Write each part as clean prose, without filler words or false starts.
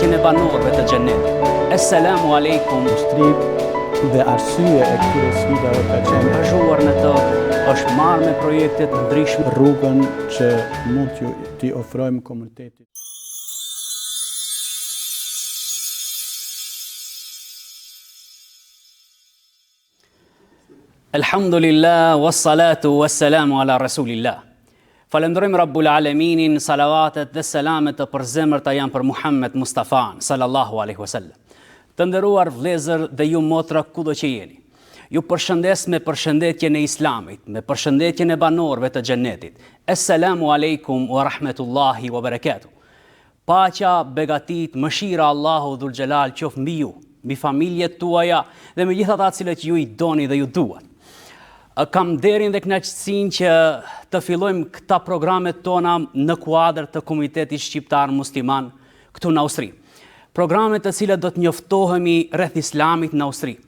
përshëndetjen e banorëve të xhenetit. Esselamu alaikum. Dhe arsye e këtyre sfidave ka qenë Vazhduar në të është marrë me projekte të ndryshme. rrugën që mund t'i ofrojmë komunitetit. Elhamdulillah, wassalatu wassalamu ala rasulillah. Falenderojmë Rabbul Aleminin, salavatet dhe selamet të përzemërta janë për Muhammed Mustafan, sallallahu alaihi wasallam. Të nderuar vëllezër dhe ju motra kudo që jeni. Ju përshëndes me përshëndetjen e Islamit, me përshëndetjen e banorëve të xhenetit. Esselamu alaikum wa rahmetullahi wa barakatuh. Paqja, begatit, mëshira Allahu dhul xhelal qof mbi ju, mbi familjet tuaja dhe me gjithë ata cilët ju i doni dhe ju duan. Kam derin dhe kënaqësinë që të fillojmë këta programet tona në kuadër të Komunitetit Shqiptar Musliman këtu në Austri. Programet të cilat do të njoftohemi rreth Islamit në Austri.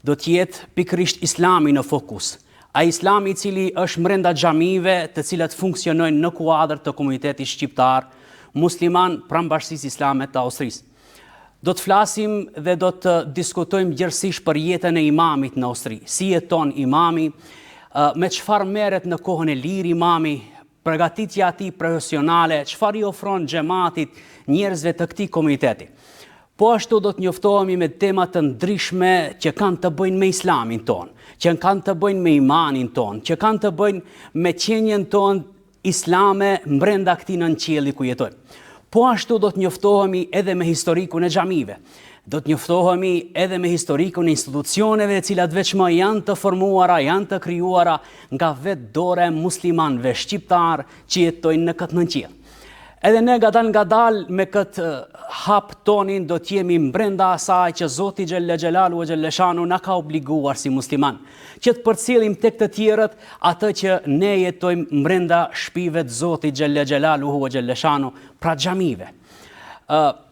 Do të jetë pikërisht Islami në fokus. Ai Islami i cili është brenda xhamive të cilat funksionojnë në kuadër të Komunitetit Shqiptar Musliman pranë Bashkisë Islame të Austrisë. Do të flasim dhe do të diskutojmë gjërësisht për jetën e imamit në Austri. Si jeton imami, me çfarë merret në kohën e lirë imami, përgatitja e tij profesionale, çfarë i ofron xhamatit, njerëzve të këtij komuniteti. Po ashtu do të njoftohemi me tema të ndryshme që kanë të bëjnë me Islamin ton, që kanë të bëjnë me imanin ton, që kanë të bëjnë me qenjen ton islame brenda këtij nënqielli ku jetojmë. Po ashtu do të njoftohemi edhe me historikun e xhamive. Do të njoftohemi edhe me historikun e institucioneve të cilat veçmë janë të formuara, janë të krijuara nga vetë dora e muslimanëve shqiptar që jetojnë në këtë nënqiell. Edhe ne ngadal me këtë hap tonin do të jemi brenda asaj që Zoti Xhelle Xhelalu e Xhelle Shanu na ka obliguar si musliman, që të përcjellim tek të tjerët atë që ne jetojmë brenda shtëpive të Zotit Xhelle Xhelalu e Xhelle Shanu, pra xhamive.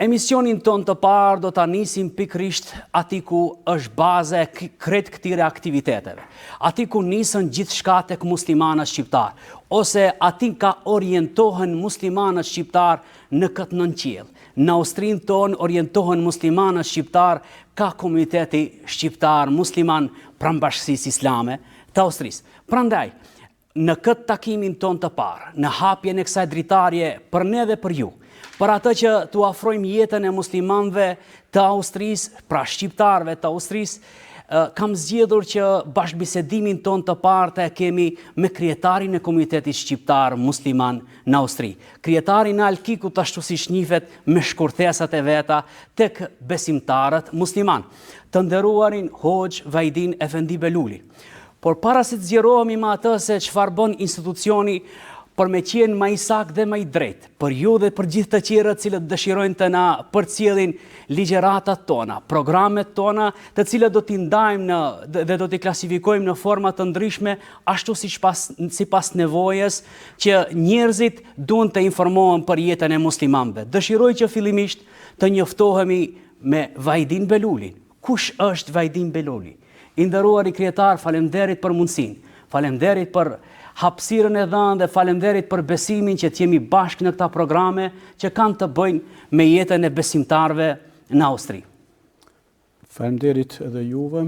Emisionin ton të parë do ta nisim pikërisht aty ku është baza e krejt këtyre aktiviteteve. Aty ku nisën gjithçka tek muslimanët shqiptar, ose aty ka orientohen muslimanët shqiptar në këtë nënqiell. Në Austrinë tonë orientohen muslimanët shqiptar ka komuniteti shqiptar musliman pranë Bashkisë Islame të Austrisë. Prandaj, në këtë takimin ton të parë, në hapjen e kësaj dritarje për ne dhe për ju, për atë që t'u afrojmë jetën e muslimanëve të Austrisë, pra shqiptarëve të Austrisë, kam zgjedhur që bashkëbisedimin ton të parë të kemi me krijetarin e komunitetit shqiptar musliman në Austri. Krijetarin e Alkikut ashtu siç njihet me shkurthesat e veta tek besimtarët musliman, të nderuarin Hoxh Vajdin Efendi Beluli. Por para se të zgjerohemi me atë se çfarë bën institucioni për me qenë më i saktë dhe më i drejtë, për ju dhe për gjithë të tjerët cilët dëshirojnë të na përcjellin ligjëratat tona, programet tona, të cilat do t'i ndajmë dhe do t'i klasifikojmë në forma të ndryshme, ashtu sipas nevojës që njerëzit duan të informohen për jetën e muslimanëve. Dëshiroj që fillimisht të njoftohemi me Vajdin Belulin. Kush është Vajdin Beluli? I nderuar i krijetar, faleminderit për mundësinë, faleminderit për hapësirën e dhënë dhe faleminderit për besimin që t'jemi bashkë në këta programe që kanë të bëjnë me jetën e besimtarëve në Austri. Faleminderit edhe juve.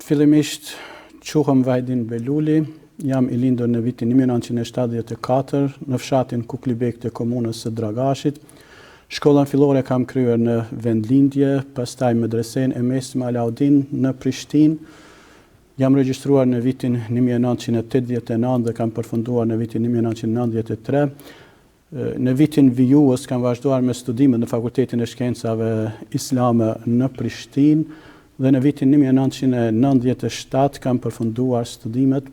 Fillimisht quhem Vajdin Beluli, jam i lindur në vitin 1974 në fshatin Kuklibek të komunës së Dragashit. Shkollën fillore kam kryer në vendlindje, pastaj medresen e mesme Alaudin në Prishtinë. Jam regjistruar në vitin 1989 dhe kam përfunduar në vitin 1993. Në vitin vijues kam vazhduar me studimet në Fakultetin e Shkencave Islame në Prishtinë dhe në vitin 1997 kam përfunduar studimet,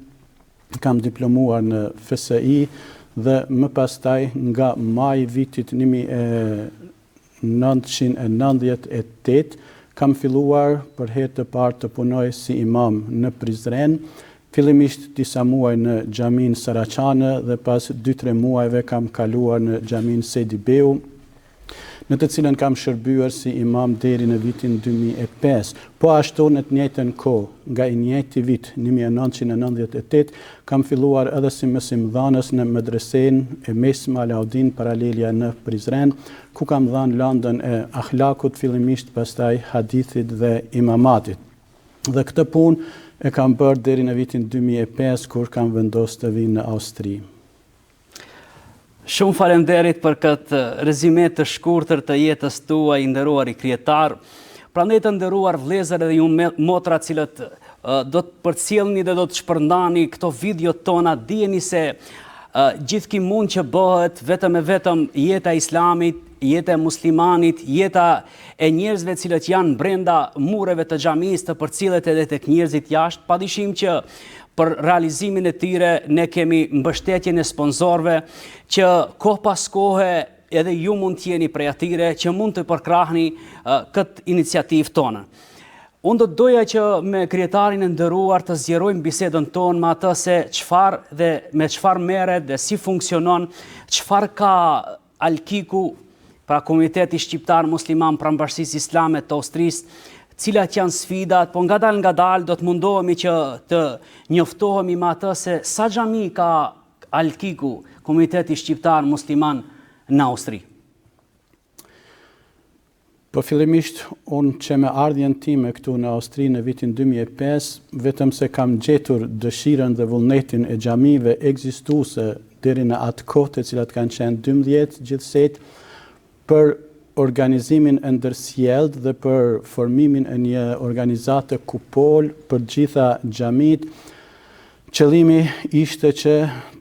kam diplomuar në FSI dhe më pastaj nga maj vitit 1998 kam filluar për herë të parë të punoj si imam në Prizren, fillimisht disa muaj në xhamin Saraqane dhe pas 2-3 muajve kam kaluar në xhamin Sejdi Beu. në të cilën kam shërbyer si imam deri në vitin 2005. Po ashtu në të njëjtën kohë, nga i njëjti vit 1998, kam filluar edhe si mësimdhënës në medresen e Mesme Alaudin Paralelja në Prizren, ku kam dhënë landën e akhlakut fillimisht, pastaj hadithit dhe imamatit. Dhe këtë punë e kam bërë deri në vitin 2005, kur kam vendosur të vi në Austri. Shumë faleminderit për këtë rezime të shkurtër të jetës tuaj, nderuar i krijetar. Prandaj të nderuar vëllezër dhe ju motra, cilët do të përcjellni dhe do të shpërndani këto video tona, dijeni se gjithë mund që bëhet vetëm e vetëm jeta e Islamit, jeta e muslimanit, jeta e njerëzve cilët janë brenda mureve të xhamisë, të përcjellet edhe tek njerëzit jashtë. Padyshim që për realizimin e tyre ne kemi mbështetjen e sponsorëve që kohë pas kohe edhe ju mund të jeni prej atyre që mund të përkrahni këtë iniciativë tonë. Unë do të doja që me krijetarin e nderuar të zgjerojmë bisedën tonë me atë se çfarë dhe me çfarë merret dhe si funksionon, çfarë ka Alkiku, pra Komiteti Shqiptar Musliman Pranbashkisë Islame të Austrisë, cilat janë sfidat, po ngadalë do të mundohemi që të njoftohemi me atë se sa xhami ka Alkiku, Komiteti Shqiptar Musliman në Austri. Po fillimisht, unë që me ardhjen time këtu në Austri në vitin 2005, vetëm se kam gjetur dëshirën dhe vullnetin e xhamive ekzistuese deri në atë kohë, të cilat kanë qenë 12 gjithsej, për organizimin e ndërsjellët dhe për formimin e një organizate kupol për gjitha xhamit. Qëllimi ishte që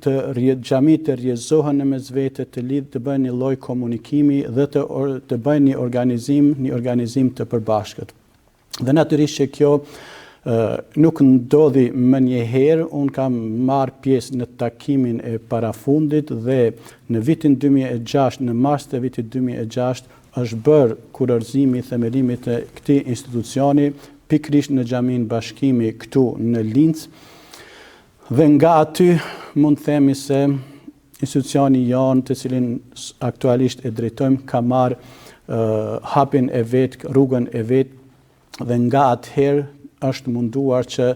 xhamit të rrjezohen në mes vete, të bëjnë një lloj komunikimi dhe të bëjnë një organizim të përbashkët. Dhe natyrisht që kjo nuk ndodhi më njëherë. Unë kam marrë pjesë në takimin e parafundit dhe në vitin 2006, në mars të vitit 2006, është bërë kurorëzimi i themelimit të këtij institucioni, pikërisht në xhamin Bashkimi këtu në Linz. Dhe nga aty mund të themi se institucioni jonë, të cilin aktualisht e drejtojmë, ka marrë hapin e vet, rrugën e vet, dhe nga atëherë është munduar që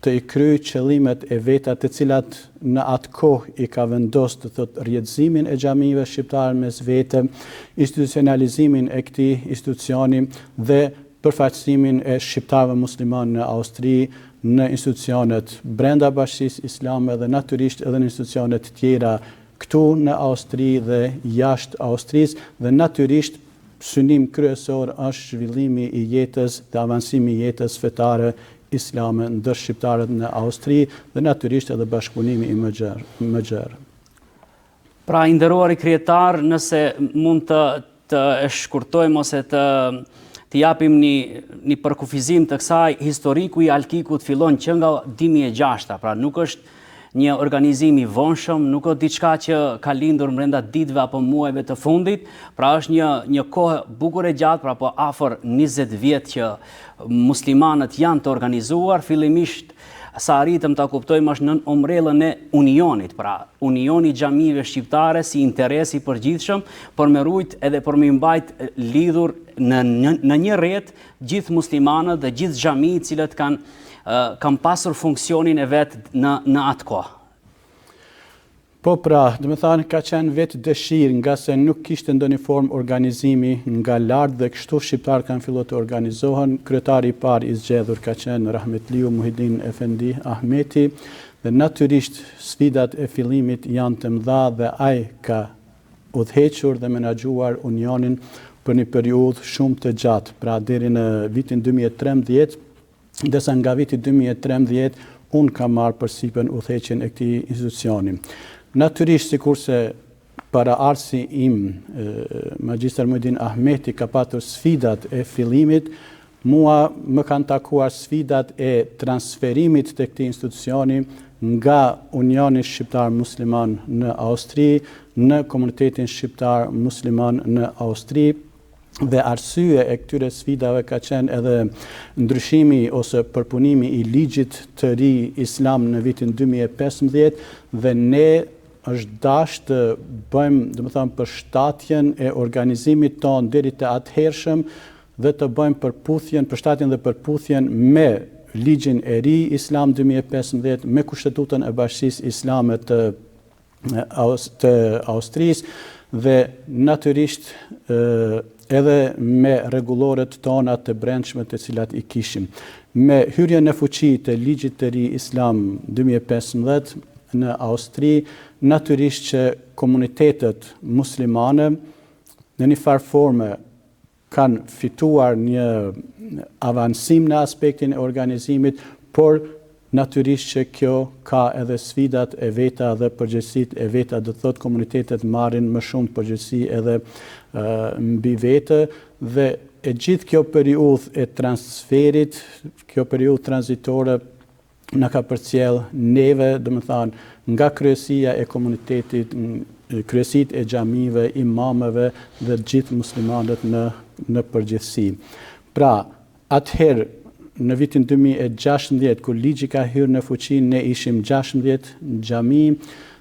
të i kryej qëllimet e veta, të cilat në atë kohë i ka vendosur, të thotë rrjedhimin e xhamive shqiptare mes vete, institucionalizimin e këtij institucioni dhe përfaqësimin e shqiptarëve musliman në Austri, në institucionet brenda Bashkisë Islame dhe natyrisht edhe në institucionet tjera këtu në Austri dhe jashtë Austrisë, dhe natyrisht synim kryesor është zhvillimi i jetës dhe avancimi i jetës fetare islame ndër shqiptarët në Austri dhe natyrisht edhe bashkëpunimi i më gjerë. Pra, i nderuar i krijetar, nëse mund të shkurtojmë ose të japim një përkufizim të kësaj, historiku i Alkikut fillon që nga 2006, pra nuk është një organizim i vonshëm, nuk është diçka që ka lindur brenda ditëve apo muajve të fundit, pra është një kohë bukur e gjatë, pra po afër 20 vjet që muslimanët janë të organizuar. Fillimisht sa arritëm ta kuptojmë është në ombrellën e Unionit, pra Unioni i xhamive shqiptare si interes i përgjithshëm për me rujt edhe për me mbajt lidhur në një rrjet gjithë muslimanët dhe gjithë xhamit cilët kanë pasur funksionin e vet në atë kohë. Po pra, dhe me thënë, ka qenë vetë dëshirë, nga se nuk kishte ndonjë formë organizimi nga lart dhe kështu shqiptarë kanë filluar të organizohen. Kryetari i parë i zgjedhur ka qenë Rahmetliu Muhidin Efendi Ahmeti, dhe natyrisht sfidat e fillimit janë të mëdha dhe ai ka udhëhequr dhe menaxhuar Unionin për një periudhë shumë të gjatë, pra deri në vitin 2013, ndërsa nga viti 2013 unë kam marrë përsipër udhëheqjen e këtij institucioni. Natyrisht, sikurse paraardhësi im, Magjistër Muhidin Ahmeti, ka patur sfidat e fillimit, mua më kanë takuar sfidat e transferimit të këtij institucioni nga Unioni Shqiptar Musliman në Austri në Komunitetin Shqiptar Musliman në Austri. Dhe arsye e këtyre sfidave ka qenë edhe ndryshimi ose përpunimi i ligjit të ri islam në vitin 2015, dhe ne është dashur të bëjmë, domethënë, përshtatjen e organizimit tonë deri te atëhershëm dhe të bëjmë përshtatjen dhe përputhjen me ligjin e ri Islam 2015 me Kushtetutën e Bashkisë Islame të Austrisë dhe natyrisht edhe me rregulloret tona të brendshme të cilat i kishim. Me hyrjen në fuqi të ligjit të ri Islam 2015 në Austri, natyrisht që komunitetet muslimane në një farë forme kanë fituar një avancim në aspektin e organizimit, por natyrisht që kjo ka edhe sfidat e veta dhe përgjegjësitë e veta, do të thotë komunitetet marrin më shumë përgjegjësi edhe mbi vete dhe e gjithë kjo periudhë e transferit, kjo periudhë tranzitore na ka përcjell neve, domethënë, nga kryesia e komunitetit, kryesitë e xhamive, imamëve dhe gjithë muslimanët në përgjithësi. Pra, atëherë në vitin 2016, kur ligji ka hyrë në fuqi, ne ishim 16 xhami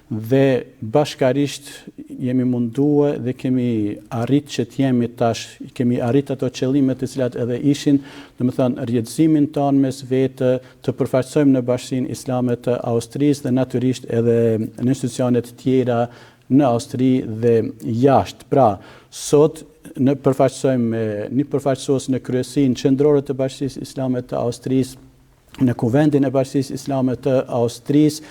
dhe bashkarisht jemi munduar dhe kemi arrit që t'jemi tash, kemi arrit ato qëllime të cilat edhe ishin, domethënë rrjedhimin tonë mes vete, të përfaqësojmë në Bashkinë Islame të Austrisë dhe natyrisht edhe në institucionet tjera në Austri dhe jashtë. Pra, sot në përfaqësojmë një përfaqësues në kryesinë qendrore të Bashkisë Islame të Austrisë, në kuvendin e Bashkisë Islame të Austrisë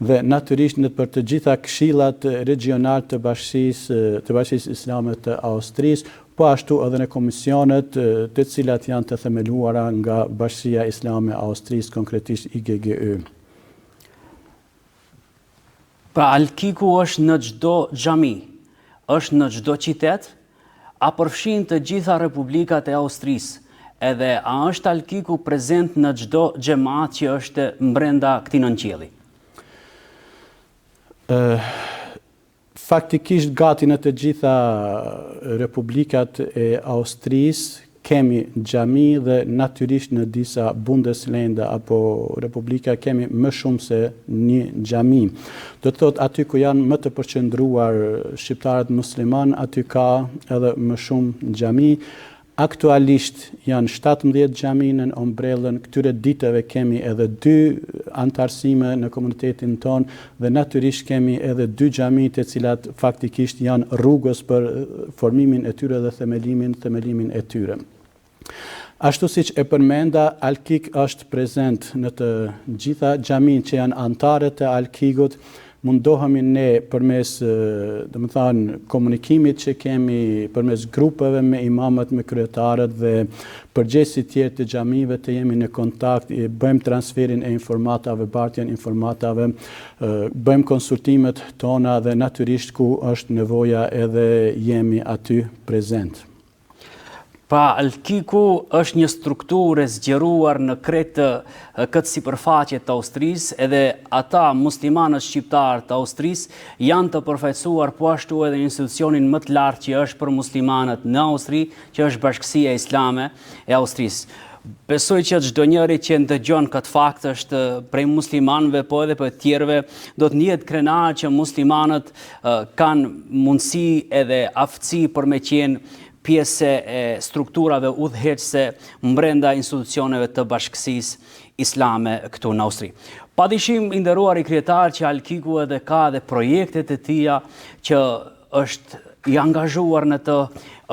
dhe natyrisht për të gjitha këshillat regionale të Bashkisë Islame të Austrisë, po ashtu edhe në komisionet të cilat janë të themeluara nga Bashkia Islame e Austrisë, konkretisht IGGY. Pra, Alkiku është në çdo xhami, është në çdo qytet, a përfshin të gjitha republikat e Austrisë? Edhe a është Alkiku prezent në çdo xhamat që është brenda këtij nënqielli? Faktikisht gati në të gjitha republikat e Austrisë kemi xhami dhe natyrisht në disa Bundeslande apo republika kemi më shumë se një xhami. Do të thotë aty ku janë më të përqendruar shqiptarët musliman, aty ka edhe më shumë xhami. Aktualisht janë 17 xhami në ombrellën këtyre ditëve, kemi edhe 2 antarësime në komunitetin tonë dhe natyrisht kemi edhe 2 xhami të cilat faktikisht janë rrugës për formimin e tyre dhe themelimin e tyre. Ashtu siç e përmenda, Alkik është prezent në të gjitha xhaminë që janë anëtarë të Alkikut. Mundohemi ne përmes, domethënë, komunikimit që kemi përmes grupeve me imamët, me kryetarët dhe përgjegjësit tjerë të xhamive të jemi në kontakt, bëjmë transferin e informatave, bartjen informatave, bëjmë konsultimet tona dhe natyrisht ku është nevoja edhe jemi aty prezent. Pra, Alkiku është një strukturë e zgjeruar në kretë këtë sipërfaqe të Austrisë, edhe ata muslimanët shqiptarë të Austrisë janë të përfaqësuar po ashtu edhe institucionin më të lartë që është për muslimanët në Austri, që është Bashkësia Islame e Austrisë. Besoj që çdo njeri që ndëgjon këtë fakt është prej muslimanëve, po edhe për tjerëve, do të njihet krenar që muslimanët kanë mundësi edhe aftësi për me qenë pjesë e strukturave udhëheqëse brenda institucioneve të Bashkësisë Islame këtu në Austri. Padyshim, i nderuar i kryetar, që Alkiku edhe ka edhe projektet e tija që është i angazhuar në të,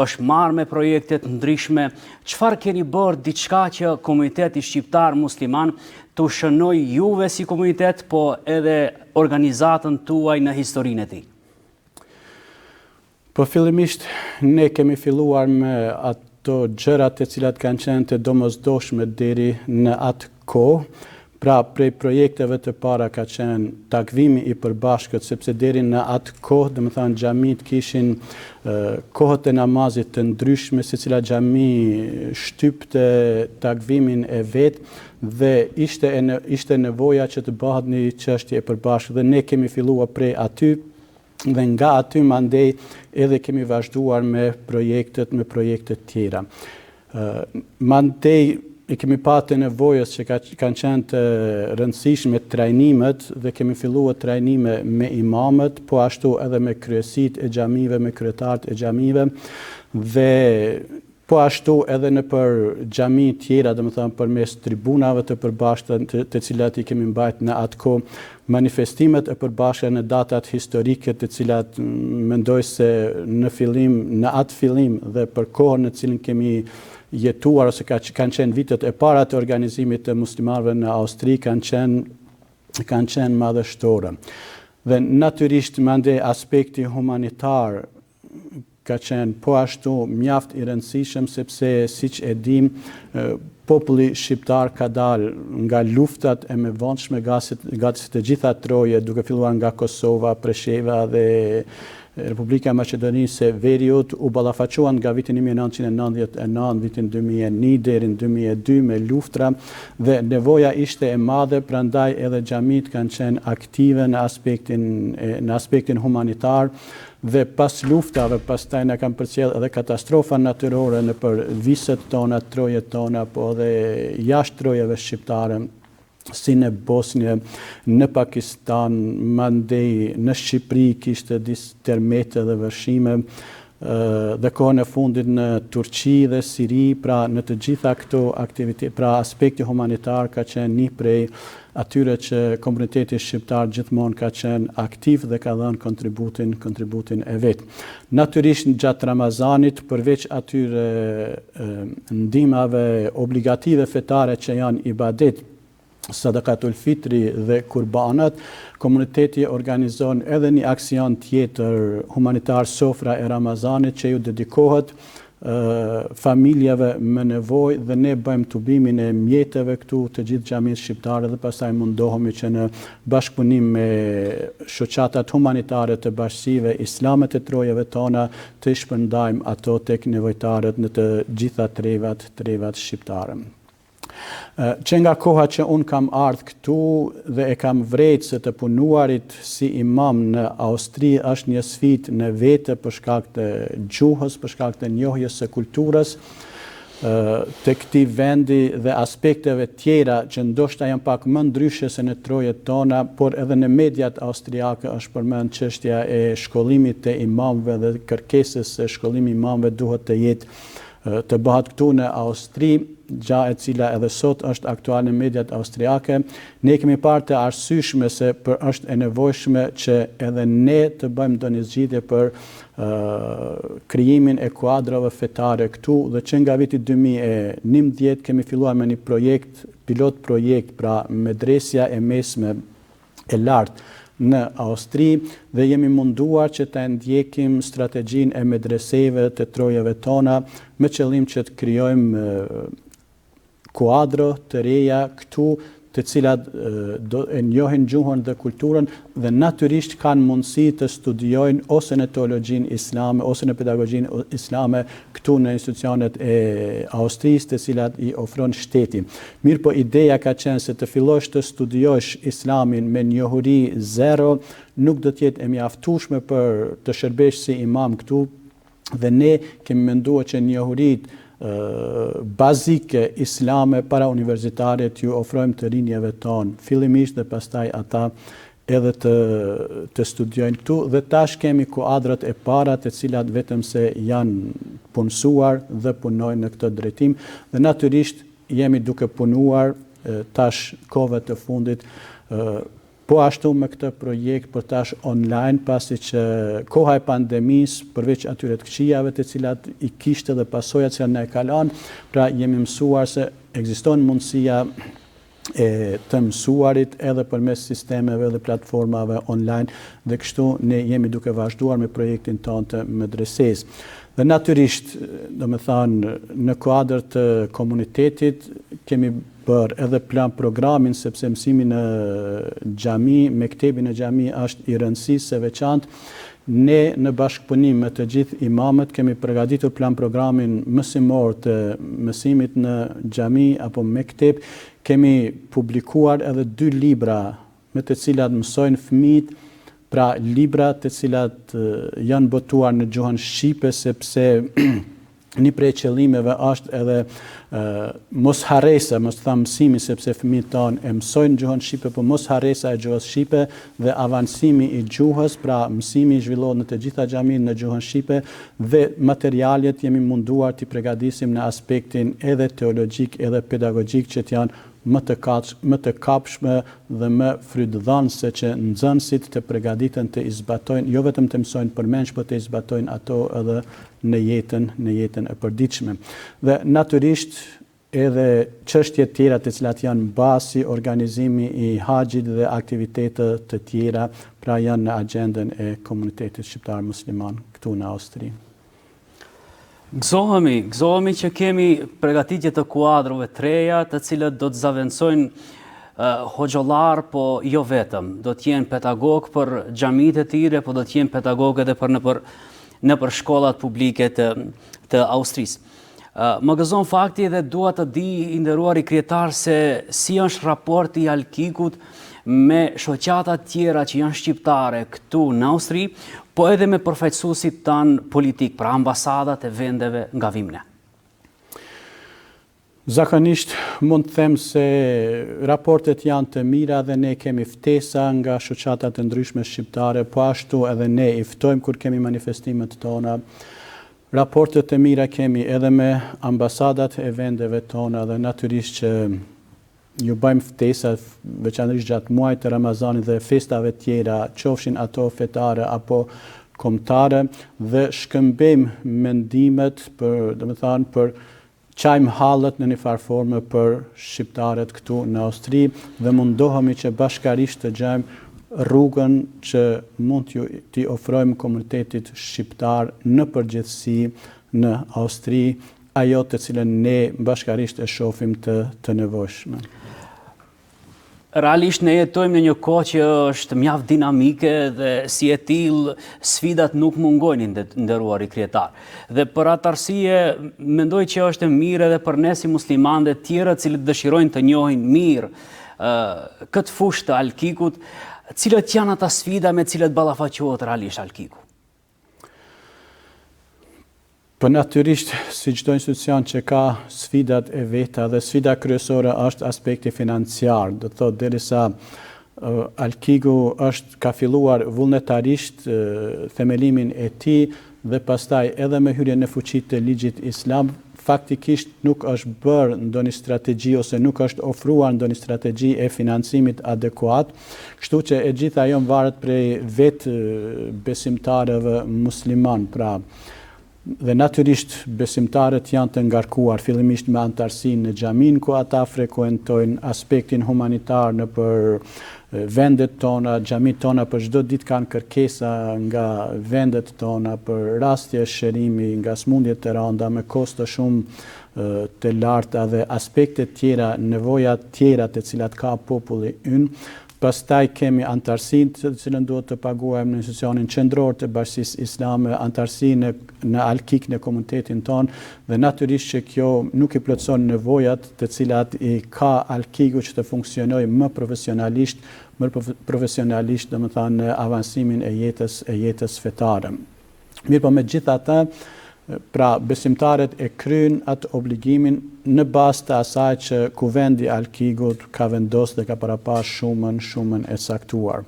është marrë me projekte të ndryshme. Çfarë keni bërë diçka që komuniteti shqiptar musliman të shënoj juve si komunitet, po edhe organizatën tuaj në historinë e tij? Po fillimisht ne kemi filluar me ato gjërat të cilat kanë qenë të domosdoshme deri në atë kohë. Pra, prej projekteve të para ka qenë takvimi i përbashkët, sepse deri në atë kohë, domethënë, xhamit kishin kohët e namazit të ndryshme, secila xhami shtypte takvimin e vet dhe ishte nevoja që të bëhet një çështje e përbashkët dhe ne kemi filluar prej aty. Dhe nga aty mandej edhe kemi vazhduar me projektet tjera. Mandej i kemi patë nevojës që kanë qenë të rëndësishme trajnimet dhe kemi filluar trajnime me imamët, po ashtu edhe me kryesit e xhamive, me kryetarët e xhamive dhe po ashtu edhe në për xhami tjera, domethënë përmes tribunave të përbashkëta të cilat i kemi mbajtur në atë kohë, manifestimet e përbashkëta në datat historike të cilat mendoj se në atë fillim dhe për kohën në cilën kemi jetuar ose kanë qenë vitet e para të organizimit të muslimanëve në Austri kanë qenë madhështore. Dhe natyrisht mandej aspekti humanitar ka qenë po ashtu mjaft i rëndësishëm sepse siç e dim populli shqiptar ka dalë nga luftat e mëvonshme gati të gjitha troje, duke filluar nga Kosova, Presheva dhe Republika e Maqedonisë së Veriut, u ballafaquan nga vitin 1999, vitin 2001 deri në 2002 me luftra dhe nevoja ishte e madhe, prandaj edhe xhamit kanë qenë aktive në aspektin humanitar. Dhe pas luftave, pastaj na kanë përcjell edhe katastrofa natyrore në për viset tona, trojet tona, po edhe jashtë trojeve shqiptare, si në Bosnjë, në Pakistan, mandej në Shqipëri kishte disë tërmete dhe vërshime, dhe kohën e fundit në Turqi dhe Siri, pra në të gjitha këto aktivitete, pra aspekti humanitar ka qenë një prej atyre që komuniteti shqiptar gjithmonë ka qenë aktiv dhe ka dhënë kontributin e vet. Natyrisht gjatë Ramazanit, përveç atyre ndihmave obligative fetare që janë ibadet, sadakatul fitri dhe kurbanat, komuniteti organizon edhe një aksion tjetër humanitar, sofra e Ramazanit, që ju dedikohet familjeve me nevojë dhe ne bëjmë tubimin e mjeteve këtu të gjithë xhamisë shqiptare dhe pastaj mundohemi që në bashkëpunim me shoqatat humanitare të bashkësive islame të trojeve tona të shpërndajmë ato tek nevojtarët në të gjitha trevat shqiptare. Që nga koha që unë kam ardhur këtu dhe e kam vrejtë se të punuarit si imam në Austri është një sfidë në vete për shkak të gjuhës, për shkak të njohjes së kulturës të këtij vendi dhe aspekteve tjera që ndoshta janë pak më ndryshe se në trojet tona, por edhe në mediat austriake është përmend çështja e shkollimit të imamëve dhe kërkesës se shkollimi i imamëve duhet të jetë të bëhat këtu në Austri, gjë e cila edhe sot është aktuale në mediat austriake. Ne kemi parë të arsyeshme se është e nevojshme që edhe ne të bëjmë ndonjë zgjidhje për krijimin e kuadrave fetare këtu dhe që nga viti 2011 kemi filluar me një pilot projekt, pra medresja e mesme e lartë në Austri dhe jemi munduar që të ndjekim strategjinë e medreseve të trojeve tona me qëllim që të krijojmë kuadro të reja këtu të cilat e njohin gjuhën dhe kulturën dhe natyrisht kanë mundësi të studiojnë ose në teologjinë islame ose në pedagogjinë islame këtu në institucionet e Austrisë të cilat i ofron shteti. Mirë po ideja ka qenë se të fillosh të studiosh islamin me njohuri zero nuk do të jetë e mjaftueshme për të shërbesh si imam këtu dhe ne kemi menduar që njohuritë bazike islame para universitare t'ju ofrojmë të rinjeve tonë, fillimisht dhe pastaj ata edhe të studiojnë këtu dhe tash kemi kuadrat e para të cilat vetëm se janë punësuar dhe punojnë në këtë drejtim dhe natyrisht jemi duke punuar tash kohëve të fundit po ashtu me këtë projekt për tash online, pasi që koha e pandemisë, përveç atyre të këqijave të cilat i kishte dhe pasojat që na e kalon, pra jemi mësuar se ekziston mundësia e të mësuarit edhe përmes sistemeve dhe platformave online dhe kështu ne jemi duke vazhduar me projektin tonë të medresesë. Dhe natyrisht, domethënë, në kuadër të komunitetit kemi bërë edhe plan programin sepse mësimi në xhami, mektebi në xhami është i rëndësishëm së veçantë. Ne në bashkëpunim me të gjithë imamët kemi përgatitur plan programin mësimor të mësimit në xhami apo mekteb. Kemi publikuar edhe 2 libra me të cilat mësojnë fëmijët, pra libra të cilat janë botuar në gjuhën shqipe sepse Një prej qëllimeve është edhe mos harresa, mos tham mësimi sepse fëmijët tonë e mësojnë gjuhën shqipe, por mos harresa e gjuhës shqipe dhe avancimi i gjuhës, pra mësimi zhvillohet në të gjitha xhamitë në gjuhën shqipe dhe materialet jemi munduar t'i përgatisim në aspektin edhe teologjik edhe pedagogjik që t'janë më të kapshme dhe më frytdhënëse që nxënësit të përgatiten të zbatojnë, jo vetëm të mësojnë përmendsh, por të zbatojnë ato edhe në jetën e përditshme. Dhe natyrisht edhe çështjet tjera të cilat janë bazë si organizimi i haxhit dhe aktivitete të tjera, pra janë në agjendën e komunitetit shqiptar musliman këtu në Austri. Gëzohemi që kemi përgatitje të kuadrove të reja, të cilët do të zaventojnë hoxhollar, po jo vetëm. Do të jenë pedagog për xhamitë e tjera, po do të jenë pedagog edhe nëpër shkollat publike të Austrisë. Më gëzon fakti dhe dua të di, i nderuari kryetar, se si është raporti i Alkikut me shoqata tjera që janë shqiptare këtu në Austri, po edhe me përfaqësuesit tanë politik, pra ambasadat e vendeve nga vimne. Zakonisht mund të them se raportet janë të mira dhe ne kemi ftesa nga shoqatat e ndryshme shqiptare, po ashtu edhe ne i ftojmë kur kemi manifestimet tona. Raportet e mira kemi edhe me ambasadat e vendeve tona dhe natyrisht që ju bëjmë ftesa veçanërisht gjatë muajit të Ramazanit dhe festave tjera, qofshin ato fetare apo kombëtare, dhe shkëmbejmë mendimet për çajmë hallet në një farë forme për shqiptarët këtu në Austri dhe mundohemi që bashkarisht të gjejmë rrugën që mund t'i ofrojmë komunitetit shqiptar në përgjithësi në Austri, ajo të cilën ne bashkarisht e shohim të nevojshme. Realisht ne jetojmë në një kohë që është mjaft dinamike dhe si e tillë sfidat nuk mungojnë, nderuari kryetar. Dhe për atë arsye mendoj që është e mirë edhe për ne si muslimanë dhe tjerë të cilët dëshirojnë të njohin mirë këtë fushë të Alkikut, cilët janë ata sfida me cilët ballafaqohet realisht Alkiku. Po natyrisht, si çdo institucion që ka sfidat e veta dhe sfida kryesore është aspekti financiar. Do të thotë derisa Alkiku ka filluar vullnetarisht themelimin e tij dhe pastaj edhe me hyrjen në fuqi të ligjit islam, faktikisht nuk është bërë ndonjë strategji ose nuk është ofruar ndonjë strategji e financimit adekuat, kështu që e gjitha ajo varet prej vetë besimtarëve musliman, pra. Dhe natyrisht besimtarët janë të ngarkuar fillimisht me antarësinë në xhamin ku ata frekuentojnë, aspektin humanitar në për vendet tona, xhamit tona për çdo ditë kanë kërkesa nga vendet tona për rastje shërimi, nga smundjet të rënda me kosto shumë të larta dhe aspekte tjera, nevoja tjera të cilat ka populli ynë. Pastaj kemi antarësinë të cilën duhet të paguajmë në institucionin qendror të Bashkisë Islame, antarësinë në Alkik në komunitetin tonë dhe natyrisht që kjo nuk i plotëson nevojat të cilat i ka Alkiku që të funksionojë më profesionalisht domethënë në avancimin e jetës fetare. Mirë, po megjithatë, pra besimtarët e kryejnë atë obligimin në bazë të asaj që Kuvendi Alkikut ka vendosur dhe ka parapash shumën e saktuar.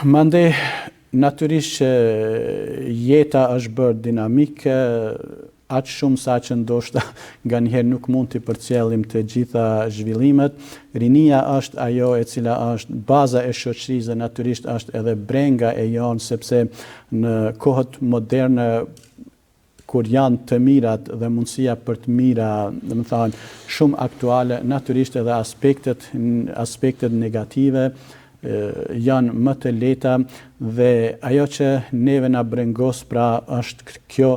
Mandej natyrisht që jeta është bërë dinamike, aq shumë sa që ndoshta nganjëherë nuk mund t'i përcjellim të gjitha zhvillimet. Rinia është ajo e cila është baza e shoqërisë dhe natyrisht është edhe brenga e jonë, sepse në kohët moderne kur janë të mirat dhe mundësia për të mira, domethënë shumë aktuale, natyrisht edhe aspektet negative janë më të lehta dhe ajo që neve na brengos pra është kjo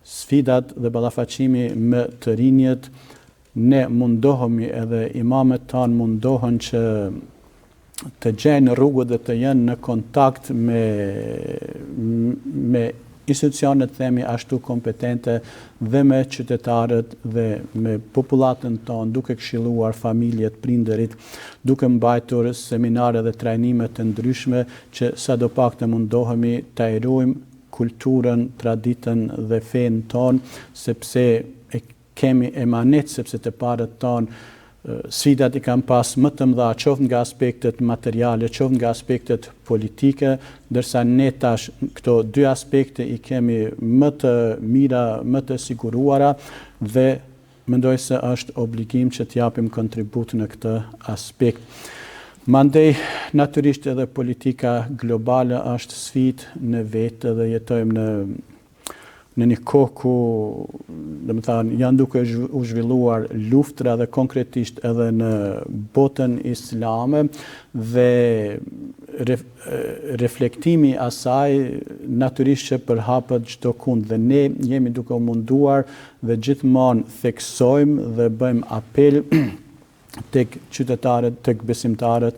sfidat dhe ballafaqimi me të rinjët. Ne mundohemi edhe imamet tanë mundohen që të gjejnë rrugët dhe të jenë në kontakt me institucionet themi ashtu kompetente dhe me qytetarët dhe me popullatën tonë, duke këshilluar familjet, prindërit, duke mbajtur seminare dhe trajnime të ndryshme që sadopak të mundohemi të erojmë kulturën, traditën dhe fenë tonë, sepse e kemi emanet, sepse të parët tonë sfidat i kam pas më të mëdha, qoftë nga aspektet materiale, qoftë nga aspektet politike, ndërsa ne tash këto dy aspekte i kemi më të mira, më të siguruara dhe mendoj se është obligim që t'japim kontribut në këtë aspekt. Mandej, natyrisht edhe politika globale është sfidë në vetë dhe jetojmë në një kohë ku, janë duke u zhvilluar luftra dhe konkretisht edhe në botën islame dhe reflektimi asaj natyrisht që përhapet çdo kund dhe ne jemi duke u munduar dhe gjithmonë theksojmë dhe bëjmë apel tek qytetarët, tek besimtarët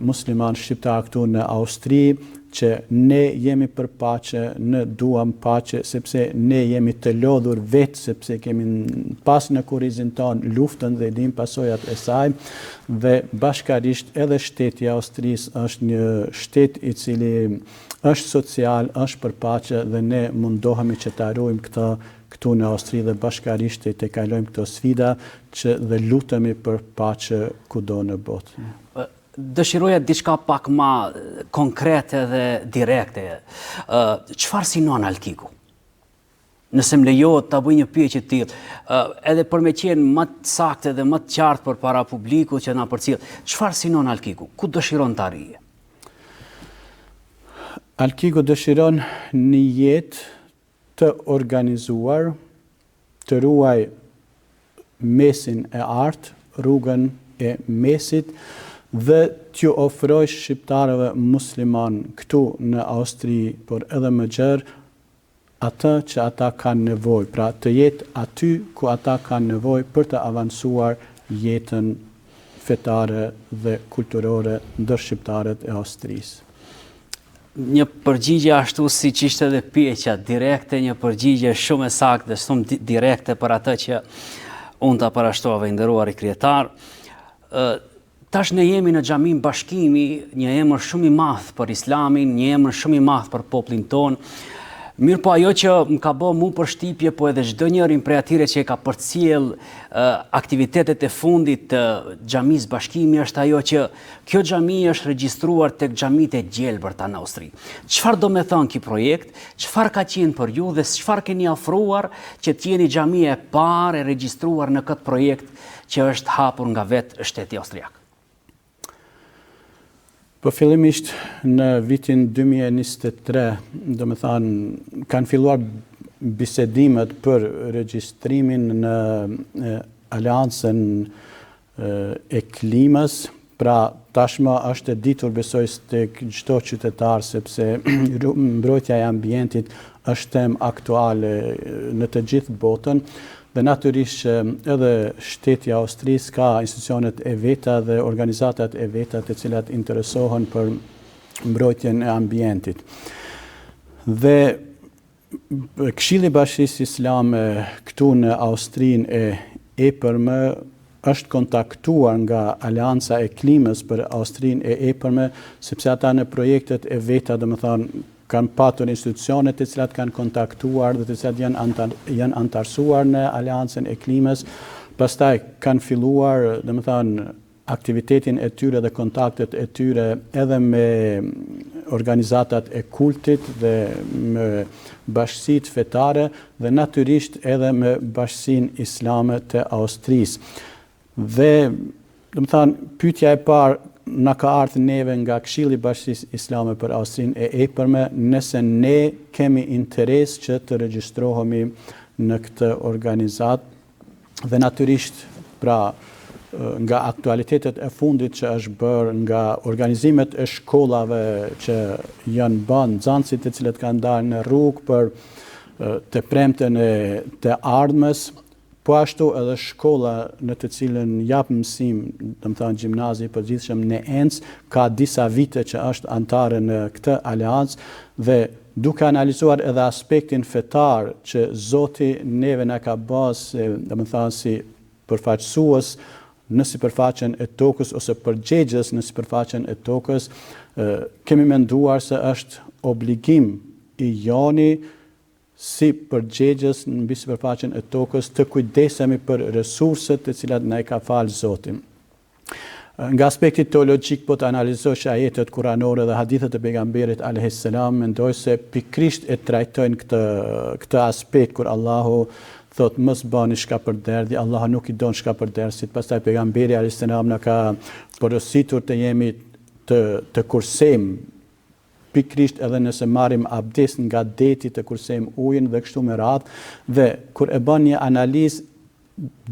musliman shqiptar këtu në Austri, që ne jemi për paqe, ne duam paqe, sepse ne jemi të lodhur vetë, sepse kemi pas në kurrizin tonë luftën dhe dim pasojat e saj, dhe bashkarisht edhe shteti i Austrisë është një shtet i cili është social, është për paqe dhe ne mundohemi që ta ruajmë këtë këtu në Austri dhe bashkarisht të kalojmë këto sfida që dhe lutemi për paqe kudo në botë. Dëshiroja diçka pak ma konkrete dhe direkte. Çfarë sinon Alkiku? Nëse më lejohet ta bëj një pyetje të tillë, edhe për me qenë më të saktë dhe më të qartë për para publikut që na përcjell, çfarë sinon Alkiku? Ku dëshiron të arrijë? Alkiku dëshiron një jetë të organizuar, të ruaj mesin e artë, rrugën e mesit, dhe t'ju ofroj shqiptarëve musliman këtu në Austri, por edhe më gjerë, atë që ata kanë nevojë, pra të jetë aty ku ata kanë nevojë për të avancuar jetën fetare dhe kulturore ndër shqiptarët e Austrisë. Një përgjigje ashtu si që ishte dhe pyetja direkte, një përgjigje shumë e saktë dhe shumë direkte për atë që unë ta parashtova, i nderuar i kryetar. Tash ne jemi në xhamin Bashkimi, një emër shumë i madh për Islamin, një emër shumë i madh për popullin ton. Mirë po ajo që më ka bë mu përshtypje, po edhe çdo njërin prej atyre që e ka përcjell aktivitetet e fundit të xhamisë Bashkimi është ajo që kjo xhami është regjistruar tek xhamitë e gjelbërta në Austri. Çfarë do me thënë ky projekt? Çfarë ka qenë për ju dhe çfarë keni ofruar që të jeni xhamia e parë e regjistruar në këtë projekt që është hapur nga vetë shteti austriak? Po fillimisht në vitin 2023, do me thanë, kanë filluar bisedimet për regjistrimin në Aleancën e Klimës, pra tashmë është e ditur besoj tek çdo qytetar, sepse mbrojtja e ambientit është temë aktuale në të gjithë botën. Dhe natyrisht edhe shteti i Austrisë ka institucionet e veta dhe organizatat e veta të cilat interesohen për mbrojtjen e ambientit. Dhe Këshilli i Bashkisë Islame këtu në Austrinë e epërme është kontaktuar nga Aleanca e Klimës për Austrinë e epërme, sepse ata në projektet e veta, domethënë, kanë patur institucionet të cilat kanë kontaktuar dhe të cilat janë antarësuar në Aleancën e Klimës. Pastaj kanë filluar, domethënë, aktivitetin e tyre dhe kontaktet e tyre edhe me organizatat e kultit dhe me bashkësitë fetare dhe natyrisht edhe me Bashkinë Islame të Austrisë. Dhe, domethënë, pyetja e parë na ka ardhur neve nga Këshilli i Bashkisë Islame për Austrinë e epërme, nëse ne kemi interes që të regjistrohemi në këtë organizat dhe natyrisht pra nga aktualitetet e fundit që është bërë, nga organizimet e shkollave që janë bën, nxënësit të cilët kanë dalë në rrugë për të premten e të ardhmes, po ashtu edhe shkolla në të cilën jap mësim, domethënë gjimnazi i përgjithshëm në Encë, ka disa vite që është antare në këtë aleancë dhe duke analizuar edhe aspektin fetar që Zoti neve na ka bërë, domethënë si përfaqësues në sipërfaqen e tokës ose përgjegjës në sipërfaqen e tokës, kemi menduar se është obligim i joni si përgjegjës në mbi sipërfaqen e tokës të kujdesemi për resurset të cilat na i ka falë Zoti. Nga aspekti teologjik po të analizosh ajetet kuranore dhe hadithet e pejgamberit alayhis salam, mendoj se pikrisht e trajtojnë këtë aspekt kur Allahu thot mos bani shkapërderdhje, Allahu nuk i don shkapërderdhësit. Pastaj pejgamberi alayhis salam na ka porositur të jemi të kursem, pikrisht edhe nëse marrim abdes nga deti të kursem ujin dhe kështu me radhë, dhe kur e bën një analizë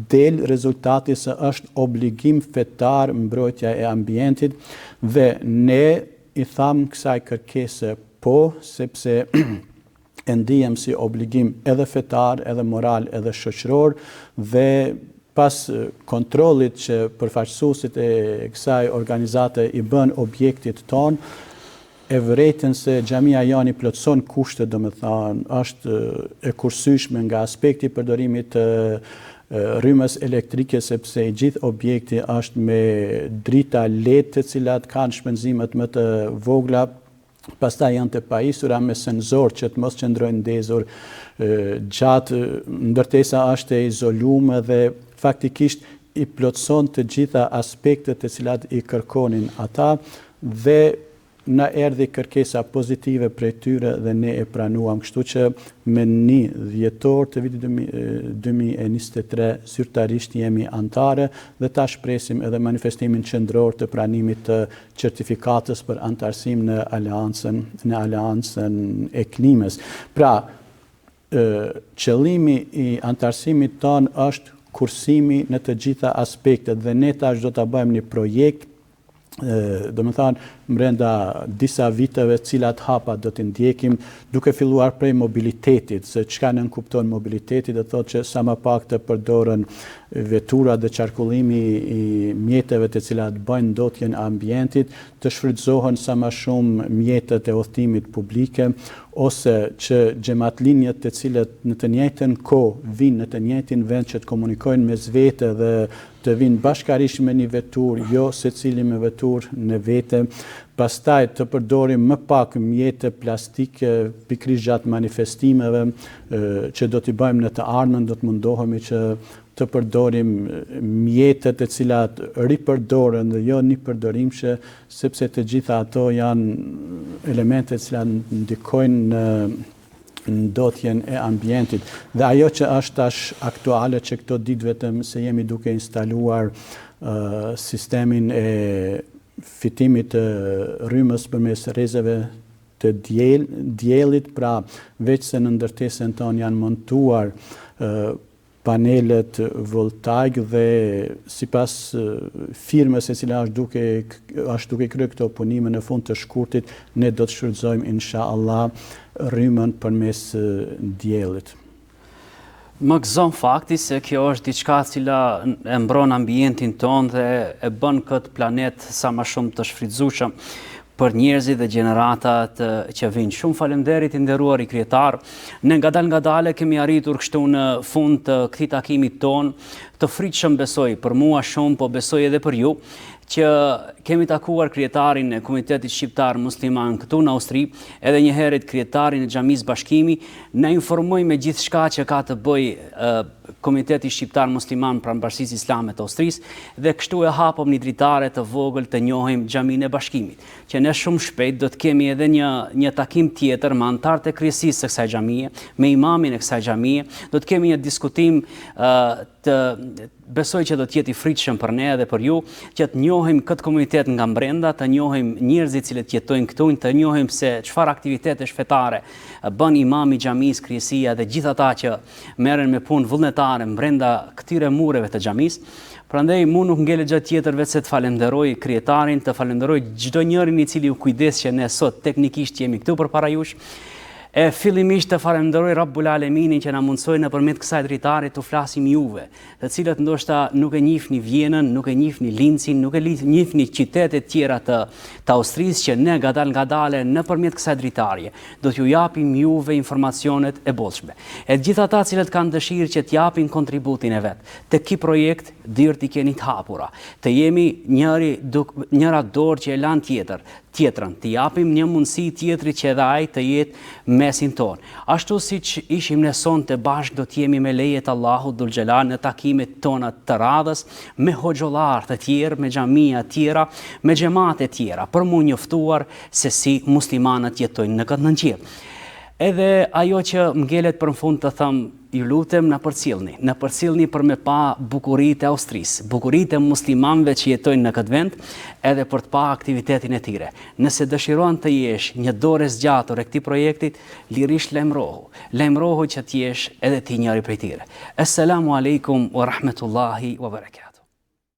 del rezultati se është obligim fetar mbrojtja e ambientit dhe ne i tham kësaj kërkese po, sepse e ndihem si obligim edhe fetar, edhe moral, edhe shoqëror, dhe pas kontrollit që përfaqësuesit e kësaj organizate i bën objektit ton, e vërejtën se xhamia jani plotëson kushte, domethënë është e kursyeshme nga aspekti i përdorimit të rrymës elektrike, sepse i gjithë objekti është me drita LED të cilat kanë shpenzimet më të vogla, pastaj janë të pajisura me senzor që të mos qëndrojnë ndezur gjatë, ndërtesa është e izoluar dhe faktikisht i plotëson të gjitha aspektet të cilat i kërkonin ata, dhe na erdhi kërkesa pozitive prej tyre dhe ne e pranuam, kështu që me 1 dhjetor të vitit 2023 zyrtarisht jemi antare dhe ta shpresim edhe manifestimin qendror të pranimit të certifikatës për antarësim në aleancën e klimës. Pra, qëllimi i antarësimit ton është kursimi në të gjitha aspektet dhe ne tash do ta bëjmë një projekt, do më thanë, brenda disa viteve cilat hapa do të ndjekim, duke filluar prej mobilitetit, se çka nënkupton mobilitetit, dhe thotë që sa më pak të përdoren vetura dhe qarkullimi i mjeteve të cilat bëjnë ndotjen e ambientit, të shfrytëzohen sa më shumë mjetet e udhëtimit publike, ose që xhamatlinjet të cilët në të njëjtën kohë vinë në të njëjtin vend që të komunikojnë mes vete dhe të vinë bashkarisht me një vetur, jo secili me vetur në vete, pastaj të përdorim më pak mjete plastike pikrisht gjatë manifestimeve që do t'i bëjmë në të ardhmen, do të mundohemi që të përdorim mjetet e cilat ripërdoren dhe jo nipërdorimshme, sepse të gjitha ato janë elemente të cilat ndikojnë në ndotjen e ambientit. Dhe ajo që është tash aktuale që këto ditë vetëm se jemi duke instaluar sistemin e fitimit të rrymës përmes rrezeve të diellit, pra veç se në ndërtesën tonë janë montuar panelet voltaik dhe sipas firmës e cila është duke kryer këto punime në fund të shkurtit, ne do të shfrytëzojmë inshallah rrymën përmes diellit. Më gëzon fakti se kjo është diçka cila e mbron ambientin ton dhe e bën këtë planet sa më shumë të shfrytëzueshëm për njerëzit dhe gjeneratat që vinë. Shumë faleminderit i nderuar i krijetar. Ne ngadalë kemi arritur kështu në fund të këtij takimi ton, të fritshëm besoj për mua shumë, po besoj edhe për ju, që kemi takuar krijetarin e Komunitetit Shqiptar Musliman këtu në Austri, edhe një herët krijetarin e Xhamisë Bashkimi, na informoi me gjithçka që ka të bëjë Komuniteti Shqiptar Musliman pranë Bashkisë Islame të Austrisë, dhe kështu e hapëm një dritare të vogël të njohim Xhaminë e Bashkimit, që ne shumë shpejt do të kemi edhe një takim tjetër me anëtarët e kryesisë së kësaj xhamie, me imamin e kësaj xhamie, do të kemi një diskutim besoj që do të jetë i fritshëm për ne dhe për ju, që të njohim këtë komunitet nga brenda, të njohim njerëzit që jetojnë këtu, të njohim se çfarë aktivitetesh fetare bën imami i xhamisë, kryesia dhe gjithë ata që merren me punë vullnetare brenda këtyre mureve të xhamisë. Prandaj mu nuk ngele gjë tjetër veç se të falenderoj krijetarin, të falenderoj çdo njërin i cili u kujdes që ne sot teknikisht jemi këtu përpara jush. E fillimisht të falenderoj Rabbul Aleminin që na mundsoi nëpërmjet kësaj dritare të flasim juve, të cilët ndoshta nuk e njihni Vjenën, nuk e njihni Lincin, nuk e njihni qytetet tjera të Austrisë, që ne ngadalë nëpërmjet kësaj dritarje do t'ju japim juve informacionet e bollshme. E gjithë ata cilët kanë dëshirë që t'japin kontributin e vet te ky projekt, dyert i keni të hapura. Të jemi njëra dorë që e lan tjetër, tjetrën, të japim një mundësi tjetri që edhe ai të jetë mesin tonë. Ashtu siç ishim ne sonte bashkë, do të jemi me lejet Allahut Dhul Xhelal në takimet tona të radhës me hoxhollar të tjerë, me xhamia të tjera, me xhamate të tjera, për mu njoftuar se si muslimanët jetojnë në këtë nënqirë. Edhe ajo që m'ngelet për në fund të thëmë, ju lutem në përcjellni për me pa bukuritë e Austrisë, bukuritë e muslimanëve që jetojnë në këtë vend, edhe për të pa aktivitetin e tyre. Nëse dëshiron të jesh një dorë e zgjatur e këtij projektit, lirisht lajmërohu që të jesh edhe ti njëri prej tyre. Assalamu alaikum wa rahmetullahi wa barakatuh.